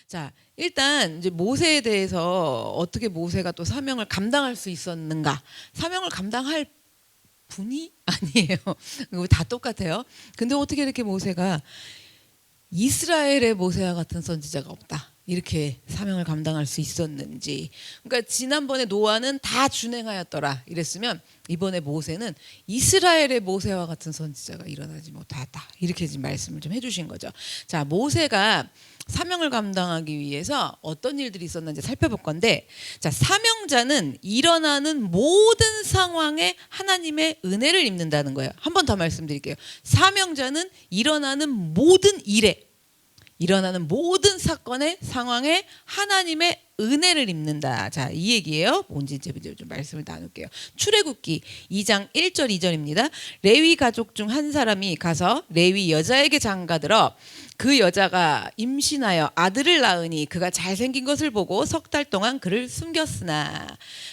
자, 일단 이제 모세에 대해서 어떻게 모세가 또 사명을 감당할 수 있었는가? 사명을 감당할 분이 아니에요. 이거 다 똑같아요. 근데 어떻게 이렇게 모세가 이스라엘의 모세와 같은 선지자가 없다, 이렇게 사명을 감당할 수 있었는지. 그러니까 지난번에 노아는 다 준행하였더라 이랬으면 이번에 모세는 이스라엘의 모세와 같은 선지자가 일어나지 못하였다, 이렇게 지금 말씀을 좀 해주신 거죠. 자, 모세가 사명을 감당하기 위해서 어떤 일들이 있었는지 살펴볼 건데, 자, 사명자는 일어나는 모든 상황에 하나님의 은혜를 입는다는 거예요. 한 번 더 말씀드릴게요. 사명자는 일어나는 모든 일에, 일어나는 모든 사건의 상황에 하나님의 은혜를 입는다. 자, 이 얘기예요. 뭔지 이제 좀 말씀을 나눌게요. 출애굽기 2장 1절 2절입니다. 레위 가족 중 한 사람이 가서 레위 여자에게 장가들어 그 여자가 임신하여 아들을 낳으니 그가 잘생긴 것을 보고 석 달 동안 그를 숨겼으나.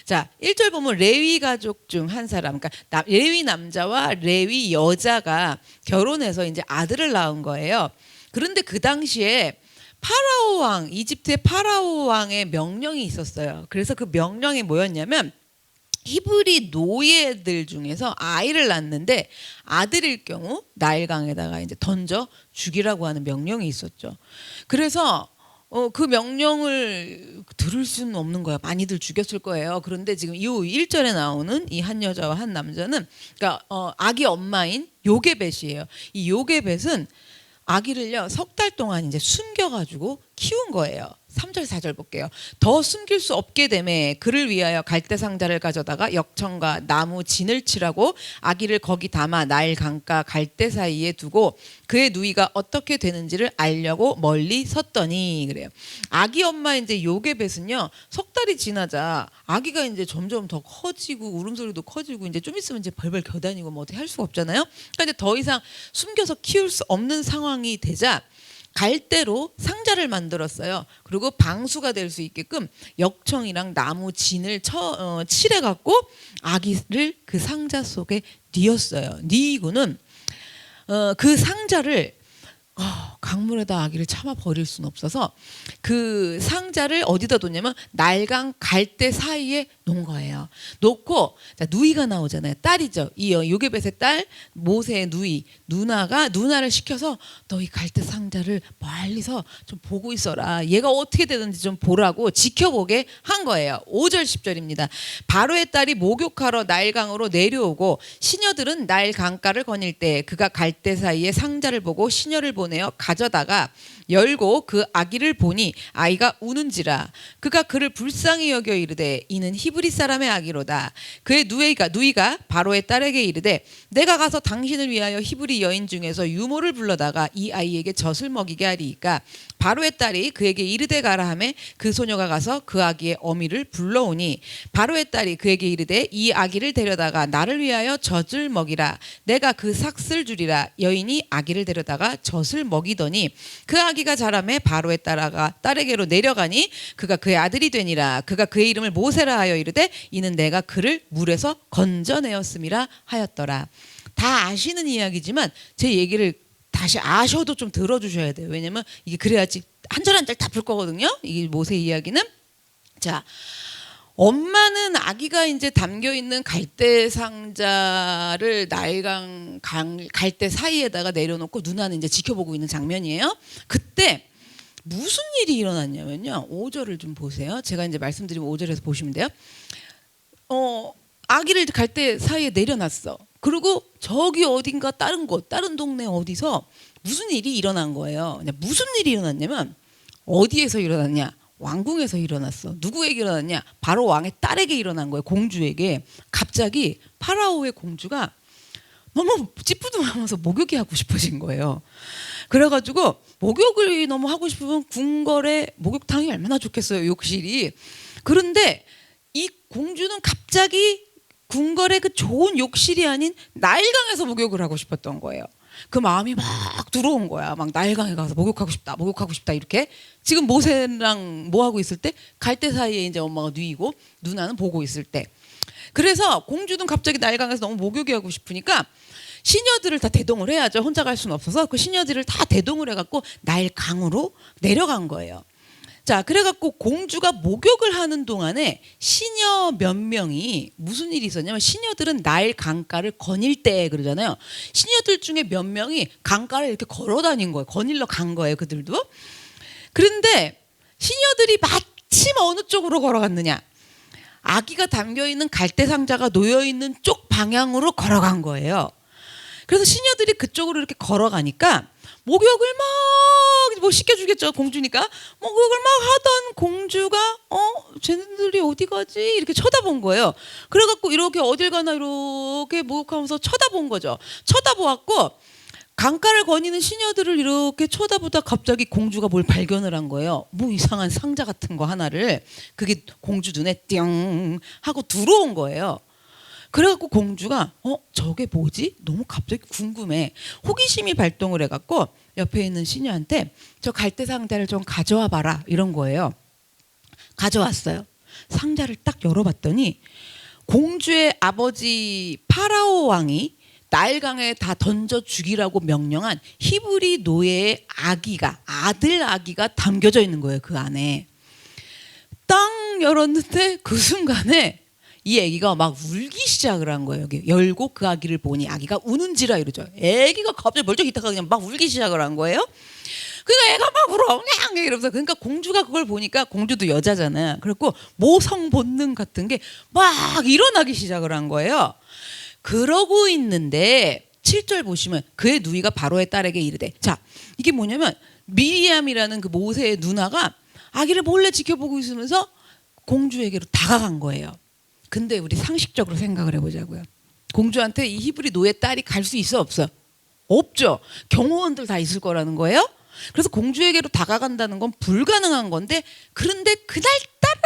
자, 1절 보면 레위 가족 중 한 사람, 그러니까 레위 남자와 레위 여자가 결혼해서 이제 아들을 낳은 거예요. 그런데 그 당시에 파라오 왕, 이집트의 파라오 왕의 명령이 있었어요. 그래서 그 명령이 뭐였냐면, 히브리 노예들 중에서 아이를 낳는데 아들일 경우 나일강에다가 이제 던져 죽이라고 하는 명령이 있었죠. 그래서 그 명령을 들을 수는 없는 거야. 많이들 죽였을 거예요. 그런데 지금 이 1절에 나오는 이 한 여자와 한 남자는, 그러니까 아기 엄마인 요게벳이에요. 이 요게벳은 아기를요 석 달 동안 이제 숨겨가지고 키운 거예요. 3절 4절 볼게요. 더 숨길 수 없게 되매 그를 위하여 갈대 상자를 가져다가 역청과 나무 진을 칠하고 아기를 거기 담아 나일 강가 갈대 사이에 두고 그의 누이가 어떻게 되는지를 알려고 멀리 섰더니, 그래요. 아기 엄마 이제 요게벳은요 석 달이 지나자 아기가 이제 점점 더 커지고 울음소리도 커지고 이제 좀 있으면 이제 벌벌 겨다니고 뭐 어떻게 할 수가 없잖아요. 그러니까 이제 더 이상 숨겨서 키울 수 없는 상황이 되자 갈대로 상자를 만들었어요. 그리고 방수가 될 수 있게끔 역청이랑 나무 진을 칠해갖고 아기를 그 상자 속에 뉘었어요. 뉘고는 그 상자를 강물에다 아기를 참아 버릴 수는 없어서 그 상자를 어디다 뒀냐면 나일강 갈대 사이에 놓은 거예요. 놓고, 자, 누이가 나오잖아요. 딸이죠. 이 요게벳의 딸 모세의 누이 누나를 시켜서 너 이 갈대 상자를 멀리서 좀 보고 있어라. 얘가 어떻게 되는지 좀 보라고 지켜보게 한 거예요. 5절 10절입니다. 바로의 딸이 목욕하러 나일강으로 내려오고 시녀들은 나일 강가를 거닐 때 그가 갈대 사이에 상자를 보고 시녀를 보내어 가져다가 열고 그 아기를 보니 아이가 우는지라. 그가 그를 불쌍히 여겨 이르되 이는 히브리 사람의 아기로다. 그의 누이가 바로의 딸에게 이르되 내가 가서 당신을 위하여 히브리 여인 중에서 유모를 불러다가 이 아이에게 젖을 먹이게 하리이까. 바로의 딸이 그에게 이르되 가라 하매 그 소녀가 가서 그 아기의 어미를 불러오니 바로의 딸이 그에게 이르되 이 아기를 데려다가 나를 위하여 젖을 먹이라. 내가 그 삭슬 주리라. 여인이 아기를 데려다가 젖을 먹이더니 그 아기가 자라매 바로의 딸에게로 내려가니 그가 그의 아들이 되니라. 그가 그의 이름을 모세라 하여 이르되 이는 내가 그를 물에서 건져내었음이라 하였더라. 다 아시는 이야기지만 제 얘기를 다시 아셔도 좀 들어주셔야 돼요. 왜냐면 이게 그래야지 한 절 한 절 다 풀 거거든요. 이게 모세 이야기는. 자, 엄마는 아기가 이제 담겨 있는 갈대 상자를 나일강 갈대 사이에다가 내려놓고 누나는 이제 지켜보고 있는 장면이에요. 그때 무슨 일이 일어났냐면요. 5절을 좀 보세요. 제가 이제 말씀드리면 5절에서 보시면 돼요. 아기를 갈대 사이에 내려놨어. 그리고 저기 어딘가 다른 동네 어디서 무슨 일이 일어난 거예요. 무슨 일이 일어났냐면 어디에서 일어났냐? 왕궁에서 일어났어. 누구에게 일어났냐? 바로 왕의 딸에게 일어난 거예요. 공주에게. 갑자기 파라오의 공주가 너무 찌뿌둥하면서 목욕이 하고 싶어진 거예요. 그래가지고 목욕을 너무 하고 싶으면 궁궐에 목욕탕이 얼마나 좋겠어요. 욕실이. 그런데 이 공주는 갑자기 궁궐의 그 좋은 욕실이 아닌 나일강에서 목욕을 하고 싶었던 거예요. 그 마음이 막 들어온 거야. 막 나일강에 가서 목욕하고 싶다 이렇게. 지금 모세랑 뭐 하고 있을 때 갈대 사이에 이제 엄마가 누이고 누나는 보고 있을 때. 그래서 공주는 갑자기 나일강에서 너무 목욕이 하고 싶으니까 시녀들을 다 대동을 해야죠. 혼자 갈 수는 없어서 그 시녀들을 다 대동을 해갖고 나일강으로 내려간 거예요. 자, 그래갖고 공주가 목욕을 하는 동안에 시녀 몇 명이 무슨 일이 있었냐면, 시녀들은 나일 강가를 거닐 때 그러잖아요. 시녀들 중에 몇 명이 강가를 이렇게 걸어 다닌 거예요. 거닐러 간 거예요, 그들도. 그런데 시녀들이 마침 어느 쪽으로 걸어갔느냐? 아기가 담겨있는 갈대 상자가 놓여있는 쪽 방향으로 걸어간 거예요. 그래서 시녀들이 그쪽으로 이렇게 걸어가니까 목욕을 뭐 씻겨주겠죠, 공주니까. 목욕을 막 하던 공주가 쟤네들이 어디 가지? 이렇게 쳐다본 거예요. 그래갖고 이렇게 어딜 가나 이렇게 목욕하면서 쳐다본 거죠. 쳐다보았고 강가를 거니는 시녀들을 이렇게 쳐다보다 갑자기 공주가 뭘 발견을 한 거예요. 뭐 이상한 상자 같은 거 하나를. 그게 공주 눈에 띵 하고 들어온 거예요. 그래갖고 공주가 저게 뭐지? 너무 갑자기 궁금해. 호기심이 발동을 해갖고 옆에 있는 시녀한테 저 갈대 상자를 좀 가져와 봐라 이런 거예요. 가져왔어요. 상자를 딱 열어봤더니 공주의 아버지 파라오 왕이 나일강에 다 던져 죽이라고 명령한 히브리 노예의 아들 아기가 담겨져 있는 거예요. 그 안에. 땅 열었는데 그 순간에 이 아기가 막 울기 시작을 한 거예요. 여기 열고 그 아기를 보니 아기가 우는지라 이러죠. 아기가 갑자기 멀쩡히 있다가 그냥 막 울기 시작을 한 거예요. 그러니까 애가 막 울어 그냥 이러면서. 그러니까 공주가 그걸 보니까, 공주도 여자잖아요. 그래갖고 모성 본능 같은 게 막 일어나기 시작을 한 거예요. 그러고 있는데 7절 보시면 그의 누이가 바로의 딸에게 이르되, 자, 이게 뭐냐면 미리암이라는 그 모세의 누나가 아기를 몰래 지켜보고 있으면서 공주에게로 다가간 거예요. 근데 우리 상식적으로 생각을 해보자고요. 공주한테 이 히브리 노예 딸이 갈 수 있어 없어? 없죠. 경호원들 다 있을 거라는 거예요. 그래서 공주에게로 다가간다는 건 불가능한 건데, 그런데 그날따라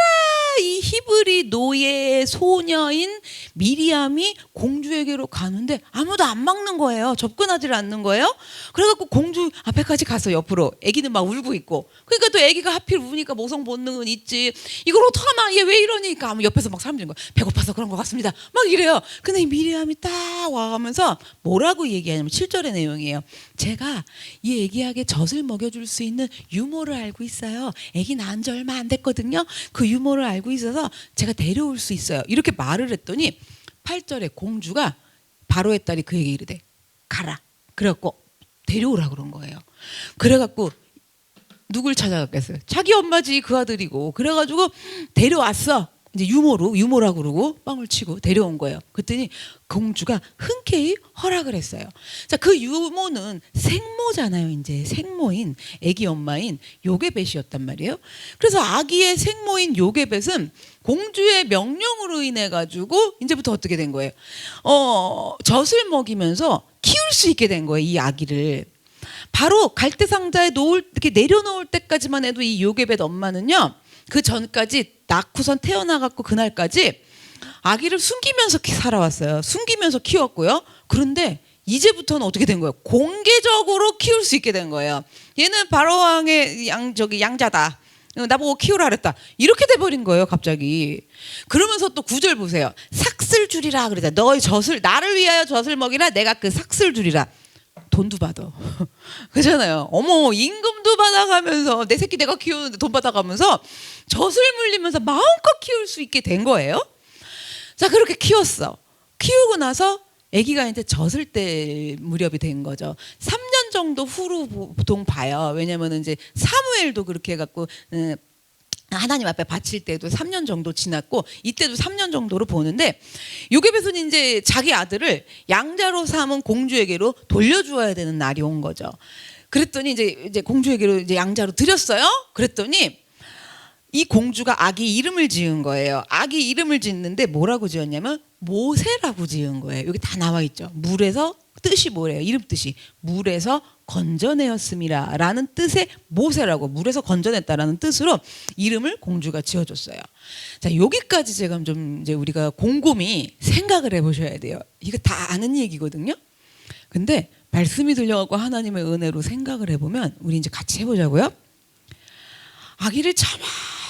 이 히브리 노예의 소녀인 미리암이 공주에게로 가는데 아무도 안 막는 거예요. 접근하지를 않는 거예요. 그래갖고 공주 앞에까지 가서 옆으로, 애기는 막 울고 있고. 그러니까 또 애기가 하필 우니까 모성 본능은 있지. 이걸 어떡하나, 얘 왜 이러니까. 옆에서 막 사람들이 배고파서 그런 것 같습니다 막 이래요. 근데 이 미리암이 딱 와가면서 뭐라고 얘기하냐면 7절의 내용이에요. 제가 이 애기에게 젖을 먹여줄 수 있는 유모를 알고 있어요. 애기 낳은 지 얼마 안 됐거든요. 그 유모를 알고 있어서 제가 데려올 수 있어요. 이렇게 말을 했더니 8절에 공주가, 바로의 딸이 그에게 이르되 가라. 그래갖고 데려오라 그런 거예요. 그래갖고 누굴 찾아갔겠어요? 자기 엄마지, 그 아들이고. 그래가지고 데려왔어. 이제 유모라고 그러고 빵을 치고 데려온 거예요. 그랬더니 공주가 흔쾌히 허락을 했어요. 자, 그 유모는 생모잖아요. 이제 생모인, 아기 엄마인 요게벳이었단 말이에요. 그래서 아기의 생모인 요게벳은 공주의 명령으로 인해 가지고 이제부터 어떻게 된 거예요? 젖을 먹이면서 키울 수 있게 된 거예요. 이 아기를. 바로 갈대 상자에 이렇게 내려놓을 때까지만 해도 이 요게벳 엄마는요, 그 전까지 낳고선 태어나갖고 그날까지 아기를 숨기면서 살아왔어요. 숨기면서 키웠고요. 그런데 이제부터는 어떻게 된 거예요? 공개적으로 키울 수 있게 된 거예요. 얘는 바로 왕의 양자다. 나보고 키우라 그랬다. 이렇게 돼버린 거예요, 갑자기. 그러면서 또 9절 보세요. 삭슬 주리라 그러자. 너의 젖을, 나를 위하여 젖을 먹이라. 내가 그 삭슬 주리라. 돈도 받아. 그렇잖아요. 어머, 임금도 받아가면서 내 새끼 내가 키우는데 돈 받아가면서 젖을 물리면서 마음껏 키울 수 있게 된 거예요. 자, 그렇게 키웠어. 키우고 나서 아기가 이제 젖을 때 무렵이 된 거죠. 3년 정도 후로 보통 봐요. 왜냐면 이제 사무엘도 그렇게 해갖고 하나님 앞에 바칠 때도 3년 정도 지났고, 이때도 3년 정도로 보는데, 요게벳은 이제 자기 아들을 양자로 삼은 공주에게로 돌려주어야 되는 날이 온 거죠. 그랬더니 이제 공주에게로 이제 양자로 드렸어요. 그랬더니 이 공주가 아기 이름을 지은 거예요. 아기 이름을 짓는데 뭐라고 지었냐면 모세라고 지은 거예요. 여기 다 나와 있죠. 물에서, 뜻이 뭐래요? 이름 뜻이 물에서 건져내었음이라 라는 뜻의 모세라고, 물에서 건져냈다라는 뜻으로 이름을 공주가 지어줬어요. 자, 여기까지 제가 좀 이제 우리가 곰곰이 생각을 해보셔야 돼요. 이거 다 아는 얘기거든요. 근데 말씀이 들려갖고 하나님의 은혜로 생각을 해보면 우리 이제 같이 해보자고요. 아기를 참아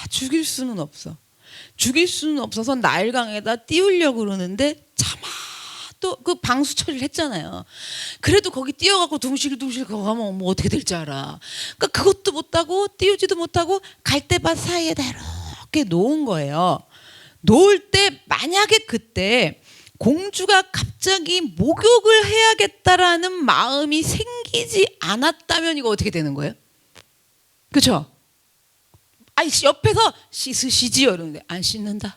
죽일 수는 없어. 죽일 수는 없어서 나일강에다 띄우려고 그러는데 또 그 방수 처리를 했잖아요. 그래도 거기 뛰어가고 둥실둥실 가면 뭐 어떻게 될지 알아. 그러니까 그것도 못하고 띄우지도 못하고 갈대밭 사이에다 이렇게 놓은 거예요. 놓을 때 만약에 그때 공주가 갑자기 목욕을 해야겠다라는 마음이 생기지 않았다면 이거 어떻게 되는 거예요? 그렇죠? 아이 옆에서 씻으시지요 이러는데 안 씻는다.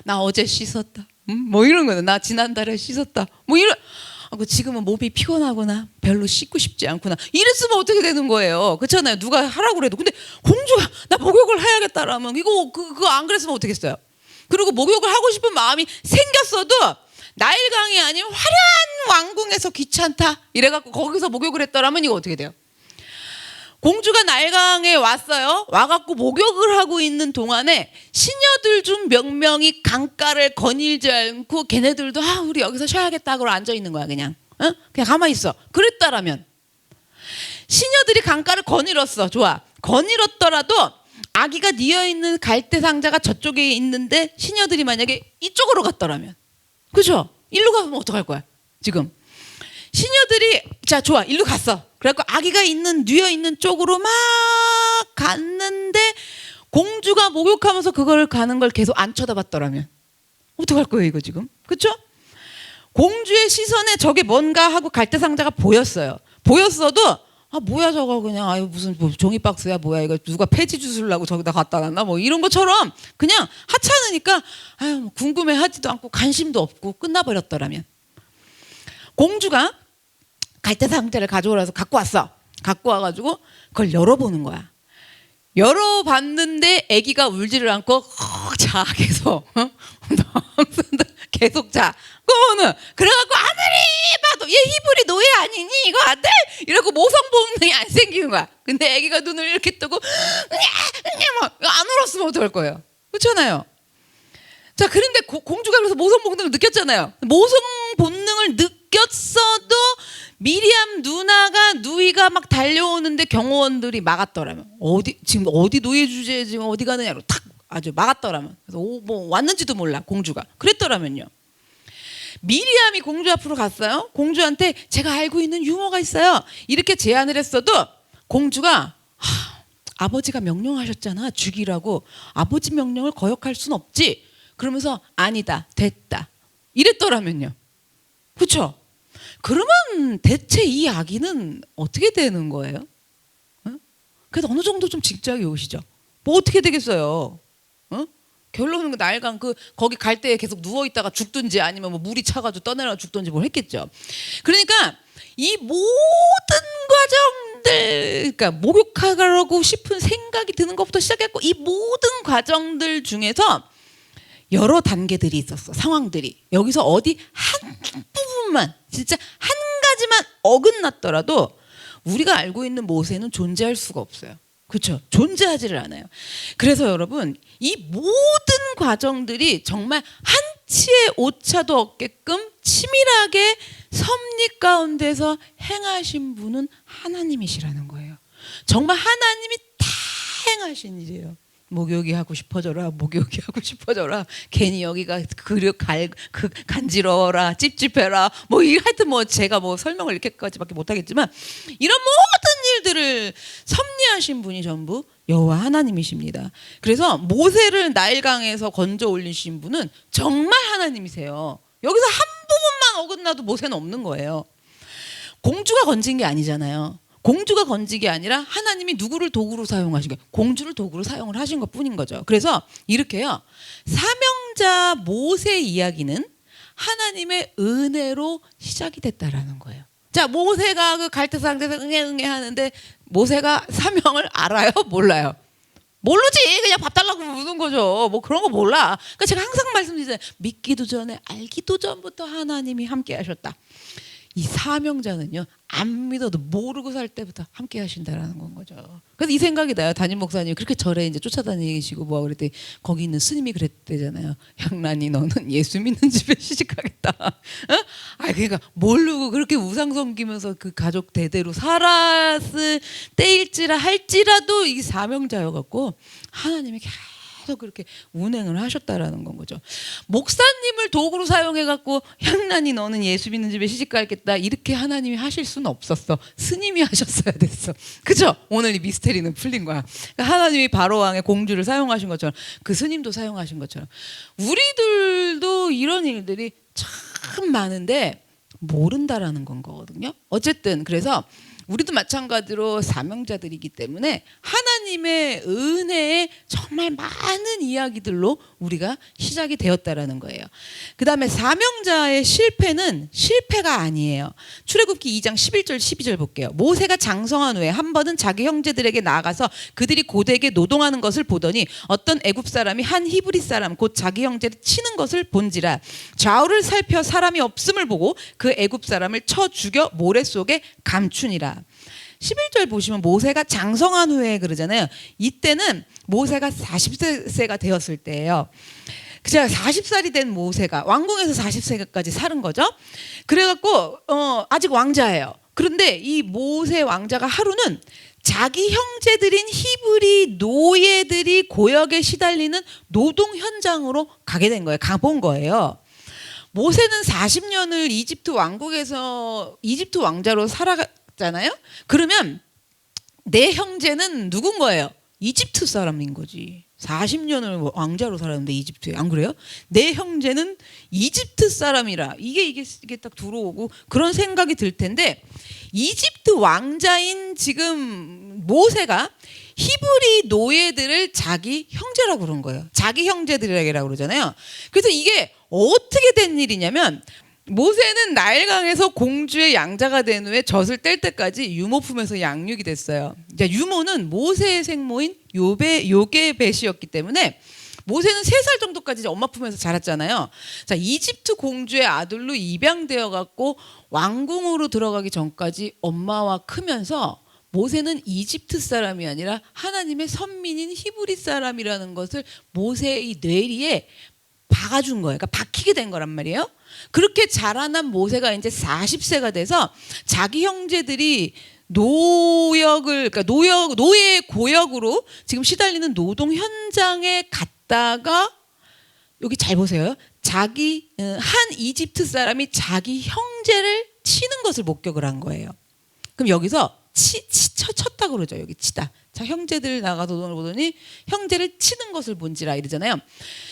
나 어제 씻었다. 뭐 이런 거는 나 지난달에 씻었다. 뭐 이런. 지금은 몸이 피곤하구나. 별로 씻고 싶지 않구나. 이랬으면 어떻게 되는 거예요? 그렇잖아요. 누가 하라고 그래도. 근데 공주가 나 목욕을 해야겠다라면 이거 그거 안 그랬으면 어떻게 했어요? 그리고 목욕을 하고 싶은 마음이 생겼어도 나일강이 아닌 화려한 왕궁에서 귀찮다. 이래갖고 거기서 목욕을 했더라면 이거 어떻게 돼요? 공주가 나일강에 왔어요. 와갖고 목욕을 하고 있는 동안에 시녀들 중 몇 명이 강가를 거닐지 않고 걔네들도 우리 여기서 쉬어야겠다 하고 앉아 있는 거야 그냥. 그냥 가만히 있어. 그랬다라면 시녀들이 강가를 거닐었어. 좋아. 거닐었더라도 아기가 뉘어있는 갈대 상자가 저쪽에 있는데 시녀들이 만약에 이쪽으로 갔더라면 그렇죠? 일로 가면 어떡할 거야 지금. 시녀들이 자 좋아 일로 갔어. 그래갖고 아기가 뉘어있는 쪽으로 막 갔는데 공주가 목욕하면서 그걸 가는 걸 계속 안 쳐다봤더라면 어떡할 거예요 이거 지금. 그렇죠? 공주의 시선에 저게 뭔가 하고 갈대 상자가 보였어요. 보였어도 뭐야 저거 그냥 무슨 뭐 종이 박스야 뭐야 이거 누가 폐지 주스려고 저기다 갖다 놨나 뭐 이런 것처럼 그냥 하찮으니까 뭐 궁금해하지도 않고 관심도 없고 끝나버렸더라면. 공주가 갈대 상자를 가져오라서 갖고 왔어. 갖고 와가지고 그걸 열어보는 거야. 열어봤는데 아기가 울지를 않고 자 계속 계속 자. 그러면은 그래갖고 아무리 봐도 얘 히브리 노예 아니니 이거 아들? 이러고 모성 본능이 안 생기는 거야. 근데 아기가 눈을 이렇게 뜨고 막 안 울었으면 어떡할 거예요? 그렇잖아요. 자 그런데 공주가 그래서 모성 본능을 느꼈잖아요. 모성 본능을 느꼈어도 미리암 누나가 누이가 막 달려오는데 경호원들이 막았더라면 지금 어디 노예 주제에 지금 어디 가느냐로 탁 아주 막았더라면 그래서 뭐 왔는지도 몰라 공주가 그랬더라면요. 미리암이 공주 앞으로 갔어요. 공주한테 제가 알고 있는 유머가 있어요. 이렇게 제안을 했어도 공주가 아버지가 명령하셨잖아 죽이라고. 아버지 명령을 거역할 순 없지. 그러면서 아니다 됐다 이랬더라면요. 그렇죠? 그러면 대체 이 아기는 어떻게 되는 거예요? 그래도 어느 정도 좀 직작이 오시죠. 뭐 어떻게 되겠어요? 결론은 나일강 거기 갈대에 계속 누워 있다가 죽든지 아니면 뭐 물이 차가지고 떠내려 죽든지 뭘 했겠죠. 그러니까 이 모든 과정들, 그러니까 목욕하라고 싶은 생각이 드는 것부터 시작했고 이 모든 과정들 중에서 여러 단계들이 있었어. 상황들이 여기서 어디 한 부분만 진짜 한 가지만 어긋났더라도 우리가 알고 있는 모세는 존재할 수가 없어요. 그렇죠? 존재하지를 않아요. 그래서 여러분 이 모든 과정들이 정말 한치의 오차도 없게끔 치밀하게 섭리 가운데서 행하신 분은 하나님이시라는 거예요. 정말 하나님이 다 행하신 일이에요. 목욕이 하고 싶어져라. 목욕이 하고 싶어져라. 괜히 여기가 간지러워라. 찝찝해라. 뭐 하여튼 뭐 제가 뭐 설명을 이렇게까지밖에 못하겠지만 이런 모든 일들을 섭리하신 분이 전부 여호와 하나님이십니다. 그래서 모세를 나일강에서 건져 올리신 분은 정말 하나님이세요. 여기서 한 부분만 어긋나도 모세는 없는 거예요. 공주가 건진 게 아니잖아요. 공주가 건진 게 아니라 하나님이 누구를 도구로 사용하신 거예요? 공주를 도구로 사용을 하신 것 뿐인 거죠. 그래서 이렇게요. 사명자 모세 이야기는 하나님의 은혜로 시작이 됐다라는 거예요. 자, 모세가 그 갈대상자에서 응애 하는데 모세가 사명을 알아요? 몰라요? 모르지. 그냥 밥 달라고 묻는 거죠. 뭐 그런 거 몰라. 그러니까 제가 항상 말씀드리잖아요. 믿기도 전에 알기도 전부터 하나님이 함께 하셨다. 이 사명자는요 안 믿어도 모르고 살 때부터 함께 하신다라는 건 거죠. 그래서 이 생각이 나요. 담임 목사님이 그렇게 절에 이제 쫓아다니시고 뭐 그랬더니 거기 있는 스님이 그랬대잖아요. 향란이 너는 예수 믿는 집에 시집가겠다. 그러니까 모르고 그렇게 우상 섬기면서 그 가족 대대로 살았을 때일지라 할지라도 이 사명자여 갖고 하나님이 계속 그렇게 운행을 하셨다라는 건 거죠. 목사님을 도구로 사용해 갖고 향난이 너는 예수 믿는 집에 시집 가겠다 이렇게 하나님이 하실 수는 없었어. 스님이 하셨어야 됐어. 그죠? 오늘 이 미스테리는 풀린 거야. 그러니까 하나님이 바로 왕의 공주를 사용하신 것처럼 그 스님도 사용하신 것처럼 우리들도 이런 일들이 참 많은데 모른다라는 건 거거든요. 어쨌든 그래서 우리도 마찬가지로 사명자들이기 때문에 하나님의 은혜에 정말 많은 이야기들로 우리가 시작이 되었다라는 거예요. 그 다음에 사명자의 실패는 실패가 아니에요. 출애굽기 2장 11절 12절 볼게요. 모세가 장성한 후에 한 번은 자기 형제들에게 나아가서 그들이 고대에게 노동하는 것을 보더니 어떤 애굽 사람이 한 히브리 사람 곧 자기 형제를 치는 것을 본지라 좌우를 살펴 사람이 없음을 보고 그 애굽 사람을 쳐 죽여 모래 속에 감추니라. 11절 보시면 모세가 장성한 후에 그러잖아요. 이때는 모세가 40세가 되었을 때예요. 제가 40살이 된 모세가 왕궁에서 40세까지 사는 거죠. 그래갖고 아직 왕자예요. 그런데 이 모세 왕자가 하루는 자기 형제들인 히브리 노예들이 고역에 시달리는 노동 현장으로 가게 된 거예요. 가본 거예요. 모세는 40년을 이집트 왕국에서 이집트 왕자로 살아갔잖아요. 그러면 내 형제는 누군 거예요? 이집트 사람인 거지. 40년을 왕자로 살았는데 이집트에. 안 그래요? 내 형제는 이집트 사람이라. 이게 딱 들어오고 그런 생각이 들 텐데 이집트 왕자인 지금 모세가 히브리 노예들을 자기 형제라고 그런 거예요. 자기 형제들이라고 그러잖아요. 그래서 이게 어떻게 된 일이냐면 모세는 나일강에서 공주의 양자가 된 후에 젖을 뗄 때까지 유모 품에서 양육이 됐어요. 유모는 모세의 생모인 요게벳이었기 때문에 모세는 3살 정도까지 엄마 품에서 자랐잖아요. 자, 이집트 공주의 아들로 입양되어 갖고 왕궁으로 들어가기 전까지 엄마와 크면서 모세는 이집트 사람이 아니라 하나님의 선민인 히브리 사람이라는 것을 모세의 뇌리에 박아준 거예요. 그러니까 박히게 된 거란 말이에요. 그렇게 자라난 모세가 이제 40세가 돼서 자기 형제들이 그러니까 노예 고역으로 지금 시달리는 노동 현장에 갔다가 여기 잘 보세요. 한 이집트 사람이 자기 형제를 치는 것을 목격을 한 거예요. 그럼 여기서 쳤다 그러죠. 여기 치다. 자, 형제들 나가서 노동을 보더니 형제를 치는 것을 본지라 이러잖아요.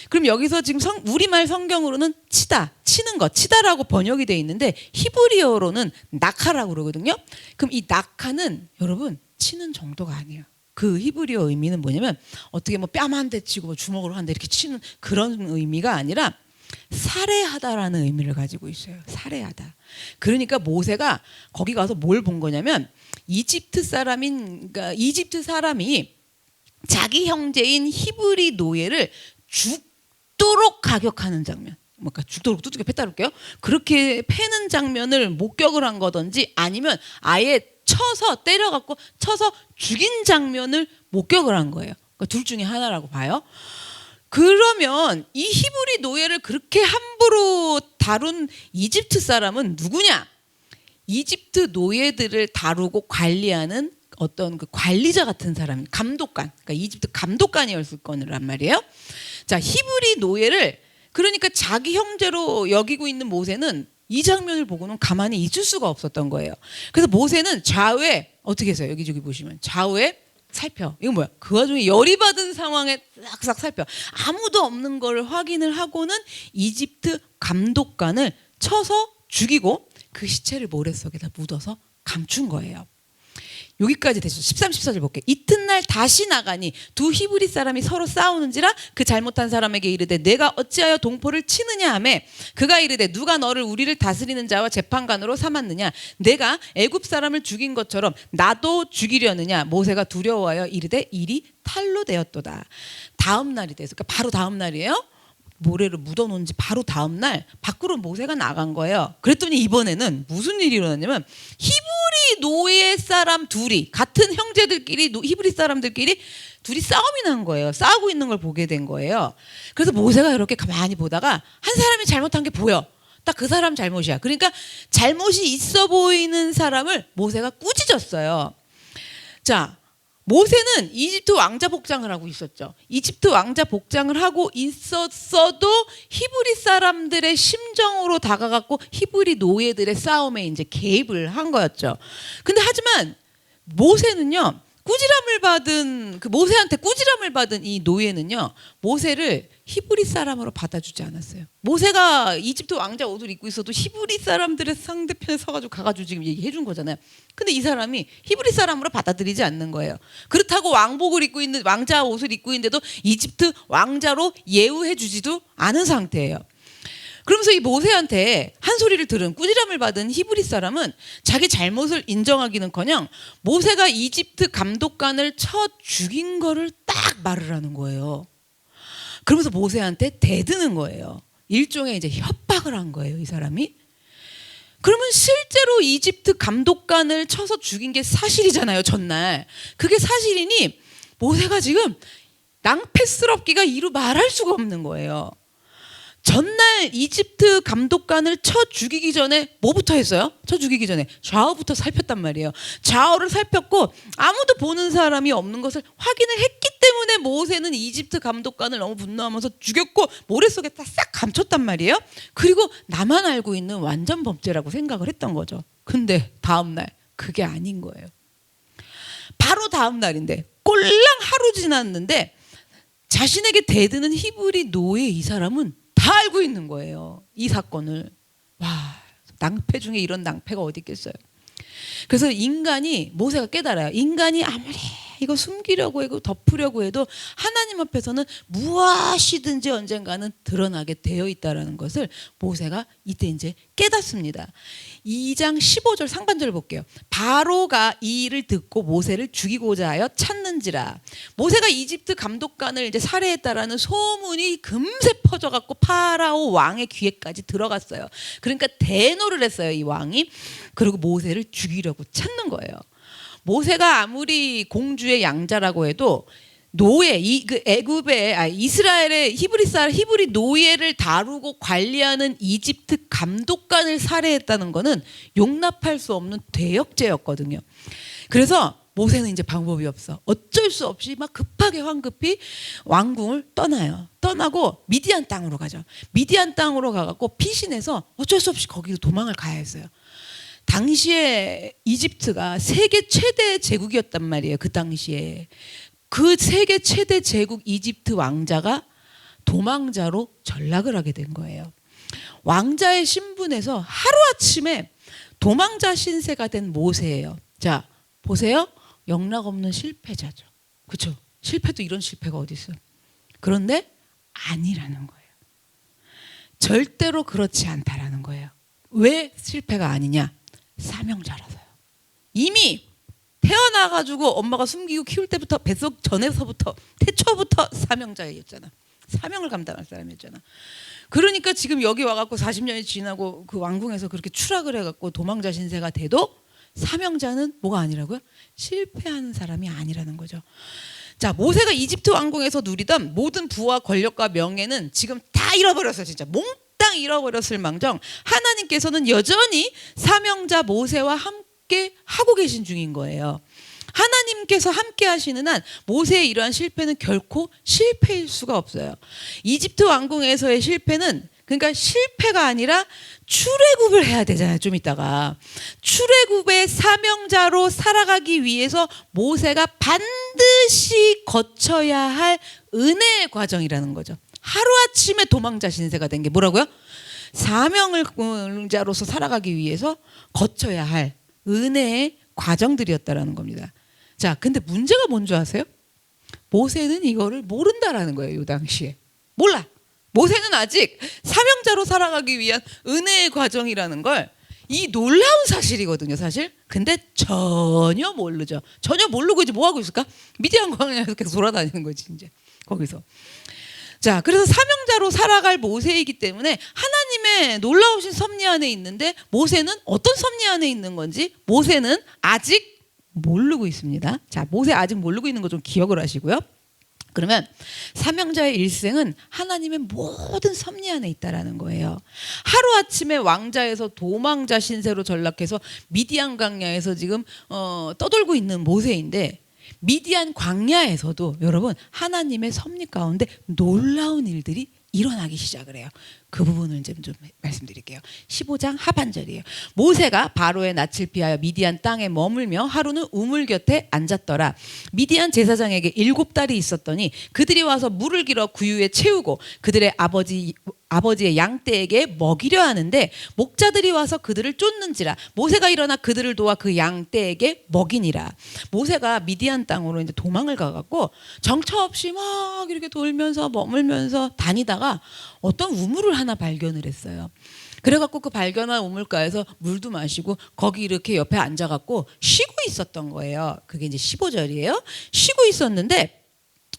그럼 여기서 지금 우리말 성경으로는 치는 것, 치다라고 번역이 돼 있는데 히브리어로는 낙하라고 그러거든요. 그럼 이 낙하는 여러분 치는 정도가 아니에요. 그 히브리어 의미는 뭐냐면 어떻게 뭐 뺨 한 대 치고 뭐 주먹으로 한 대 이렇게 치는 그런 의미가 아니라 살해하다라는 의미를 가지고 있어요. 살해하다. 그러니까 모세가 거기 가서 뭘 본 거냐면 이집트 사람이 자기 형제인 히브리 노예를 죽도록 가격하는 장면. 그러니까 죽도록 두둑이 패다 볼게요. 그렇게 패는 장면을 목격을 한 거든지 아니면 아예 때려갖고 쳐서 죽인 장면을 목격을 한 거예요. 그러니까 둘 중에 하나라고 봐요. 그러면 이 히브리 노예를 그렇게 함부로 다룬 이집트 사람은 누구냐? 이집트 노예들을 다루고 관리하는 어떤 그 관리자 같은 사람, 감독관, 그러니까 이집트 감독관이었을 거란 말이에요. 자, 히브리 노예를 그러니까 자기 형제로 여기고 있는 모세는 이 장면을 보고는 가만히 있을 수가 없었던 거예요. 그래서 모세는 좌우에 어떻게 했어요? 여기 보시면 좌우에 살펴. 이거 뭐야? 그 와중에 열이 받은 상황에 싹싹 살펴. 아무도 없는 걸 확인을 하고는 이집트 감독관을 쳐서 죽이고 그 시체를 모래 속에다 묻어서 감춘 거예요. 여기까지 됐죠. 13, 14절 볼게요. 이튿날 다시 나가니 두 히브리 사람이 서로 싸우는지라 그 잘못한 사람에게 이르되 내가 어찌하여 동포를 치느냐 하며 그가 이르되 누가 너를 우리를 다스리는 자와 재판관으로 삼았느냐 내가 애굽 사람을 죽인 것처럼 나도 죽이려느냐 모세가 두려워하여 이르되 일이 탈로 되었도다. 다음 날이 돼서 그러니까 바로 다음 날이에요. 모래를 묻어놓은 지 바로 다음 날 밖으로 모세가 나간 거예요. 그랬더니 이번에는 무슨 일이 일어났냐면 히브리 노예 사람 둘이 같은 형제들끼리 히브리 사람들끼리 둘이 싸움이 난 거예요. 싸우고 있는 걸 보게 된 거예요. 그래서 모세가 이렇게 가만히 보다가 한 사람이 잘못한 게 보여. 딱 그 사람 잘못이야. 그러니까 잘못이 있어 보이는 사람을 모세가 꾸짖었어요. 자, 모세는 이집트 왕자 복장을 하고 있었죠. 이집트 왕자 복장을 하고 있었어도 히브리 사람들의 심정으로 다가갔고 히브리 노예들의 싸움에 이제 개입을 한 거였죠. 근데 하지만 모세는요, 모세한테 꾸지람을 받은 이 노예는요, 모세를 히브리 사람으로 받아주지 않았어요. 모세가 이집트 왕자 옷을 입고 있어도 히브리 사람들의 상대편에 서가지고 가가지고 지금 얘기해 준 거잖아요. 근데 이 사람이 히브리 사람으로 받아들이지 않는 거예요. 그렇다고 왕복을 입고 있는, 왕자 옷을 입고 있는데도 이집트 왕자로 예우해 주지도 않은 상태예요. 그러면서 이 모세한테 한 소리를 들은, 꾸지람을 받은 히브리 사람은 자기 잘못을 인정하기는커녕 모세가 이집트 감독관을 쳐 죽인 거를 딱 말을 하는 거예요. 그러면서 모세한테 대드는 거예요. 일종의 이제 협박을 한 거예요, 이 사람이. 그러면 실제로 이집트 감독관을 쳐서 죽인 게 사실이잖아요, 전날. 그게 사실이니 모세가 지금 낭패스럽기가 이루 말할 수가 없는 거예요. 전날 이집트 감독관을 쳐 죽이기 전에 뭐부터 했어요? 쳐 죽이기 전에 좌우부터 살폈단 말이에요. 좌우를 살폈고 아무도 보는 사람이 없는 것을 확인을 했기 때문에 모세는 이집트 감독관을 너무 분노하면서 죽였고 모래 속에 싹 감췄단 말이에요. 그리고 나만 알고 있는 완전 범죄라고 생각을 했던 거죠. 근데 다음날 그게 아닌 거예요. 바로 다음날인데 꼴랑 하루 지났는데 자신에게 대드는 히브리 노예 이 사람은 다 알고 있는 거예요, 이 사건을. 와, 낭패 중에 이런 낭패가 어디 있겠어요. 그래서 모세가 깨달아요. 인간이 아무리 이거 숨기려고 해도 덮으려고 해도 하나님 앞에서는 무엇이든지 언젠가는 드러나게 되어 있다는 것을 모세가 이때 이제 깨닫습니다. 2장 15절 상반절을 볼게요. 바로가 이 일을 듣고 모세를 죽이고자 하여 찾는지라. 모세가 이집트 감독관을 이제 살해했다라는 소문이 금세 퍼져갖고 파라오 왕의 귀에까지 들어갔어요. 그러니까 대노를 했어요, 이 왕이. 그리고 모세를 죽이려고 찾는 거예요. 모세가 아무리 공주의 양자라고 해도 이스라엘의 히브리 노예를 다루고 관리하는 이집트 감독관을 살해했다는 것은 용납할 수 없는 대역죄였거든요. 그래서 모세는 이제 방법이 없어. 어쩔 수 없이 막 급하게 황급히 왕궁을 떠나요. 떠나고 미디안 땅으로 가죠. 미디안 땅으로 가갖고 피신해서 어쩔 수 없이 거기로 도망을 가야 했어요. 당시에 이집트가 세계 최대 제국이었단 말이에요. 그 당시에. 그 세계 최대 제국 이집트 왕자가 도망자로 전락을 하게 된 거예요. 왕자의 신분에서 하루아침에 도망자 신세가 된 모세예요. 자, 보세요. 영락 없는 실패자죠. 그렇죠? 실패도 이런 실패가 어디 있어요. 그런데 아니라는 거예요. 절대로 그렇지 않다라는 거예요. 왜 실패가 아니냐? 사명자라서요. 이미 태어나가지고 엄마가 숨기고 키울 때부터 뱃속 전에서부터 태초부터 사명자였잖아. 사명을 감당할 사람이었잖아. 그러니까 지금 여기 와갖고 40년이 지나고 그 왕궁에서 그렇게 추락을 해갖고 도망자 신세가 돼도 사명자는 뭐가 아니라고요? 실패하는 사람이 아니라는 거죠. 자, 모세가 이집트 왕궁에서 누리던 모든 부와 권력과 명예는 지금 다 잃어버렸어요. 진짜 몽땅 잃어버렸을 망정 하나님께서는 여전히 사명자 모세와 함께 하고 계신 중인 거예요. 하나님께서 함께 하시는 한 모세의 이러한 실패는 결코 실패일 수가 없어요. 이집트 왕궁에서의 실패는 그러니까 실패가 아니라 출애굽을 해야 되잖아요. 좀 이따가 출애굽의 사명자로 살아가기 위해서 모세가 반드시 거쳐야 할 은혜의 과정이라는 거죠. 하루아침에 도망자 신세가 된 게 뭐라고요? 사명자로서 살아가기 위해서 거쳐야 할 은혜의 과정들이었다라는 겁니다. 자, 근데 문제가 뭔지 아세요? 모세는 이거를 모른다라는 거예요. 이 당시에 몰라. 모세는 아직 사명자로 살아가기 위한 은혜의 과정이라는 걸, 이 놀라운 사실이거든요, 사실. 근데 전혀 모르죠. 전혀 모르고 이제 뭐 하고 있을까? 미디안 광야에서 계속 돌아다니는 거지, 이제 거기서. 자, 그래서 사명자로 살아갈 모세이기 때문에 하나님의 놀라우신 섭리 안에 있는데 모세는 어떤 섭리 안에 있는 건지 모세는 아직 모르고 있습니다. 자, 모세 아직 모르고 있는 거 좀 기억을 하시고요. 그러면 사명자의 일생은 하나님의 모든 섭리 안에 있다라는 거예요. 하루아침에 왕자에서 도망자 신세로 전락해서 미디안 광야에서 지금 떠돌고 있는 모세인데, 미디안 광야에서도 여러분 하나님의 섭리 가운데 놀라운 일들이 일어나기 시작을 해요. 그 부분을 이제 좀 말씀드릴게요. 15장 하반절이에요. 모세가 바로의 낯을 피하여 미디안 땅에 머물며 하루는 우물 곁에 앉았더라. 미디안 제사장에게 7딸이 있었더니 그들이 와서 물을 길어 구유에 채우고 그들의 아버지의 양떼에게 먹이려 하는데 목자들이 와서 그들을 쫓는지라. 모세가 일어나 그들을 도와 그 양떼에게 먹이니라. 모세가 미디안 땅으로 이제 도망을 가갖고 정처 없이 막 이렇게 돌면서 머물면서 다니다가 어떤 우물을 하나 발견을 했어요. 그래갖고 그 발견한 우물가에서 물도 마시고 거기 이렇게 옆에 앉아갖고 쉬고 있었던 거예요. 그게 이제 15절이에요. 쉬고 있었는데